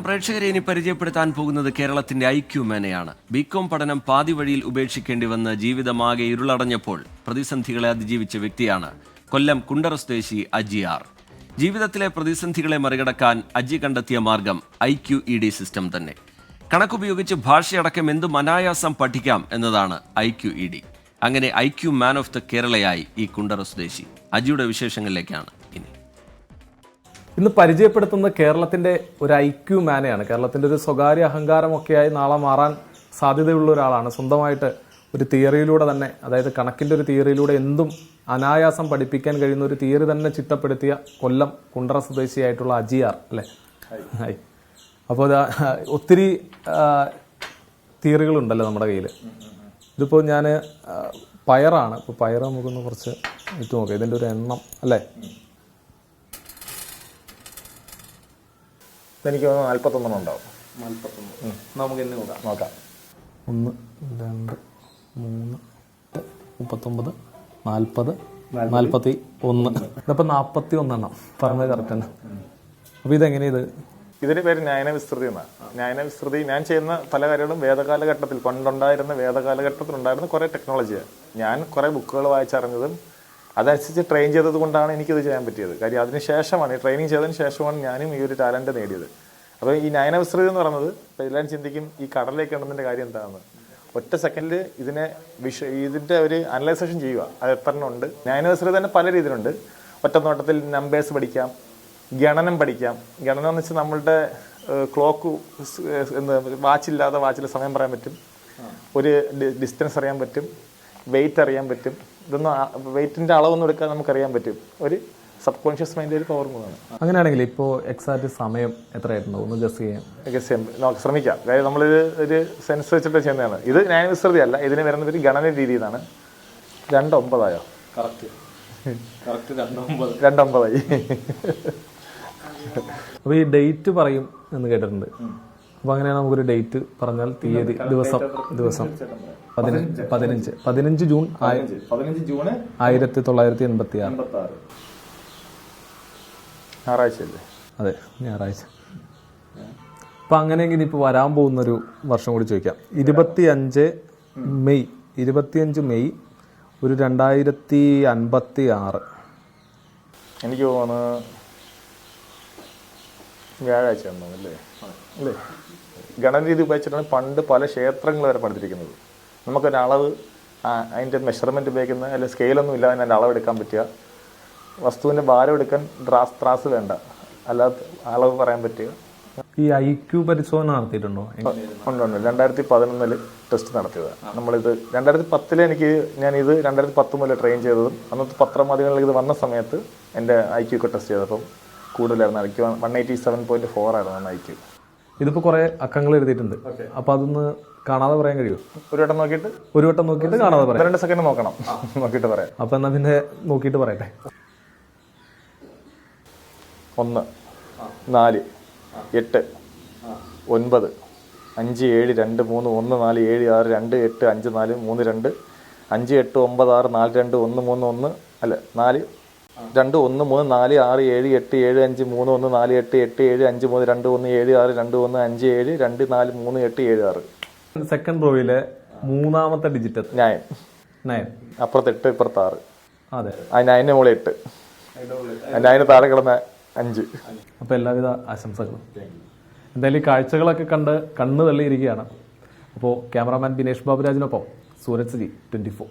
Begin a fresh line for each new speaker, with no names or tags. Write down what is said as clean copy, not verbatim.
പ്രേക്ഷകരെ ഇനി പരിചയപ്പെടുത്താൻ പോകുന്നത് കേരളത്തിന്റെ ഐക്യു മേനയാണ്. ബികോം പഠനം പാതി വഴിയിൽ ഉപേക്ഷിക്കേണ്ടി വന്ന് ജീവിതമാകെ ഇരുളടഞ്ഞപ്പോൾ പ്രതിസന്ധികളെ അതിജീവിച്ച വ്യക്തിയാണ് കൊല്ലം കുണ്ടറ സ്വദേശി അജിആർ. ജീവിതത്തിലെ പ്രതിസന്ധികളെ മറികടക്കാൻ അജി കണ്ടെത്തിയ മാർഗം IQED സിസ്റ്റം തന്നെ. കണക്കുപയോഗിച്ച് ഭാഷയടക്കം എന്തും അനായാസം പഠിക്കാം എന്നതാണ് IQED. അങ്ങനെ IQ മാൻ ഓഫ് ദ കേരളയായി ഈ കുണ്ടറ സ്വദേശി. അജിയുടെ വിശേഷങ്ങളിലേക്കാണ്
ഇന്ന് പരിചയപ്പെടുത്തുന്ന കേരളത്തിന്റെ ഒരു IQ മാനെയാണ്. കേരളത്തിന്റെ ഒരു സ്വകാര്യ അഹങ്കാരമൊക്കെയായി നാളെ മാറാൻ സാധ്യതയുള്ള ഒരാളാണ്. സ്വന്തമായിട്ട് ഒരു തിയറിയിലൂടെ തന്നെ, അതായത് കണക്കിന്റെ ഒരു തിയറിയിലൂടെ എന്തും അനായാസം പഠിപ്പിക്കാൻ കഴിയുന്ന ഒരു തിയറി തന്നെ ചിട്ടപ്പെടുത്തിയ കൊല്ലം കുണ്ടറ സ്വദേശിയായിട്ടുള്ള അജിആർ അല്ലേ? ഹായ്. അപ്പോൾ ഒത്തിരി തിയറികളുണ്ടല്ലോ നമ്മുടെ കയ്യിൽ. ഇതിപ്പോൾ ഞാൻ പയറാണ്. ഇപ്പോൾ പയർ നമുക്കൊന്ന് കുറച്ച് ഇട്ട് നോക്കാം. ഇതിൻ്റെ ഒരു എണ്ണം അല്ലേ?
എനിക്ക് 41 ഉണ്ടാവും.
41 നമുക്ക് എന്നെ നോക്കാം. 1 2 3 39 40 41 ഇതിപ്പോൾ 41 എണ്ണം പറഞ്ഞത് കറക്റ്റ് തന്നെ. അപ്പോൾ ഇതെങ്ങനെയത്?
ഇതിന്റെ പേര് ന്യായന വിസ്തൃതി എന്നാണ്. ന്യായന വിസ്തൃതി ഞാൻ ചെയ്യുന്ന പല കാര്യങ്ങളും വേദകാലഘട്ടത്തിൽ പണ്ടുണ്ടായിരുന്ന വേദകാലഘട്ടത്തിലുണ്ടായിരുന്ന കുറേ ടെക്നോളജിയാണ്. ഞാൻ കുറേ ബുക്കുകൾ വായിച്ചറിഞ്ഞതും അതനുസരിച്ച് ട്രെയിൻ ചെയ്തത് കൊണ്ടാണ് എനിക്കിത് ചെയ്യാൻ പറ്റിയത്. കാര്യം അതിനുശേഷമാണ്, ഈ ട്രെയിനിങ് ചെയ്തതിന് ശേഷമാണ് ഞാനും ഈ ഒരു ടാലന്റ് നേടിയത്. അപ്പോൾ ഈ ന്യായന വിസ്തൃതി എന്ന് പറയുന്നത് ഇപ്പോൾ എല്ലാവരും ചിന്തിക്കും ഈ കടലിലേക്ക് ഇടുന്നതിൻ്റെ കാര്യം എന്താണെന്ന്. ഒറ്റ സെക്കൻഡിൽ ഇതിൻ്റെ ഒരു അനലൈസേഷൻ ചെയ്യുക, അത് എത്ര എണ്ണം ഉണ്ട്. ന്യായന വിസ്തൃതി തന്നെ പല രീതിയിലുണ്ട്. ഒറ്റ നോട്ടത്തിൽ നമ്പേഴ്സ് പഠിക്കാം, ഗണനം പഠിക്കാം. ഗണനം എന്ന് വെച്ചാൽ നമ്മളുടെ ക്ലോക്ക് വാച്ചില്ലാതെ വാച്ചിൽ സമയം പറയാൻ പറ്റും, ഒരു ഡിസ്റ്റൻസ് അറിയാൻ പറ്റും, വെയിറ്റ് അറിയാൻ പറ്റും. ഇതൊന്നും വെയിറ്റിൻ്റെ അളവൊന്നും എടുക്കാൻ നമുക്കറിയാൻ പറ്റും. ഒരു സബ് കോൺഷ്യസ് മൈൻഡ് ഒരു പവർ കൂടാണ്.
അങ്ങനെയാണെങ്കിൽ ഇപ്പോൾ എക്സാക്ട് സമയം എത്രയായിട്ടുണ്ടോ ഒന്ന് ഗസ് ചെയ്യാം?
നമുക്ക് ശ്രമിക്കാം. അതായത് നമ്മളിത് ഒരു സെൻസ് വെച്ചിട്ട് ചെയ്യുന്നതാണ്. ഇത് ന്യായവിസ്തൃതി അല്ല, ഇതിന് വരുന്ന ഒരു ഗണന രീതി ഇതാണ്. 2:09 ആയോ?
കറക്റ്റ്
2:09
അപ്പോൾ ഈ ഡേറ്റ് പറയും എന്ന് കേട്ടിട്ടുണ്ട്. അപ്പോൾ അങ്ങനെയാണ് നമുക്കൊരു ഡേറ്റ് പറഞ്ഞാൽ തീയതി, ദിവസം 15 ജൂൺ 1986.
ഞായറാഴ്ചയല്ലേ?
അതെ, ഞായറാഴ്ച. അപ്പം അങ്ങനെയെങ്കിൽ ഇപ്പോൾ വരാൻ പോകുന്നൊരു വർഷം കൂടി ചോദിക്കാം. 25 മെയ് ഒരു 2056.
എനിക്ക് തോന്നുന്നു വ്യാഴാഴ്ച അല്ലേ? അല്ലേ? ഗണന രീതി ഉപയോഗിച്ചിട്ടാണ് പണ്ട് പല ക്ഷേത്രങ്ങൾ വരെ പഠിച്ചിരിക്കുന്നത്. നമുക്കൊരളവ്, അതിൻ്റെ മെഷർമെൻറ്റ് ഉപയോഗിക്കുന്ന അല്ലെങ്കിൽ സ്കെയിലൊന്നും ഇല്ലാതെ അതിൻ്റെ അളവെടുക്കാൻ പറ്റുക. വസ്തുവിൻ്റെ ഭാരം എടുക്കാൻ ത്രാസ് വേണ്ട, അല്ലാതെ അളവ് പറയാൻ പറ്റുക.
ഈ IQ പരിശോധന നടത്തിയിട്ടുണ്ടോ?
ഉണ്ട്. 2011 ടെസ്റ്റ് നടത്തിയതാണ്. നമ്മളിത് 2010 ഞാനിത് 2010 മുതൽ ട്രെയിൻ ചെയ്തതും അന്നത്തെ പത്രമാധ്യമങ്ങളിൽ ഇത് വന്ന സമയത്ത് എൻ്റെ IQ ഒക്കെ ടെസ്റ്റ് ചെയ്തപ്പം കൂടുതലായിരുന്നു. IQ 187.4 ആയിരുന്നു IQ.
ഇതിപ്പോൾ കുറേ അക്കങ്ങൾ എഴുതിയിട്ടുണ്ട്. അപ്പോൾ അതൊന്ന് കാണാതെ പറയാൻ കഴിയുമോ?
ഒരു വട്ടം നോക്കിയിട്ട്
കാണാതെ പറയാം.
2 സെക്കൻഡ് നോക്കണം, നോക്കിയിട്ട് പറയാം.
അപ്പം എന്നാൽ പിന്നെ നോക്കിയിട്ട് പറയട്ടെ.
1 4 8 9 5 7 2 3 1 4 7 6 2 8 5 4 3 2 5 8 9 6 4 2 1 3 1 അല്ല 4 2 1 3 4 6 7 8 7 5 3 1 4 8 8 7 5 3 2 1 7 6 2 1 5 7 2 4 3 8 7 6.
സെക്കൻഡ് റോയിലെ മൂന്നാമത്തെ ഡിജിറ്റ് 9.
അപ്പുറത്ത് 8, ഇപ്പുറത്ത് 6.
അതെ,
ആ 9 മുകളിൽ 8, 9 താഴെ കിടന്ന 5.
അപ്പോൾ എല്ലാവിധ ആശംസകളും. എന്തായാലും ഈ കാഴ്ചകളൊക്കെ കണ്ണ് തള്ളിയിരിക്കുകയാണ്. അപ്പോൾ ക്യാമറാമാൻ ബിനേഷ് ബാബുരാജിനൊപ്പം സൂരജ് 24.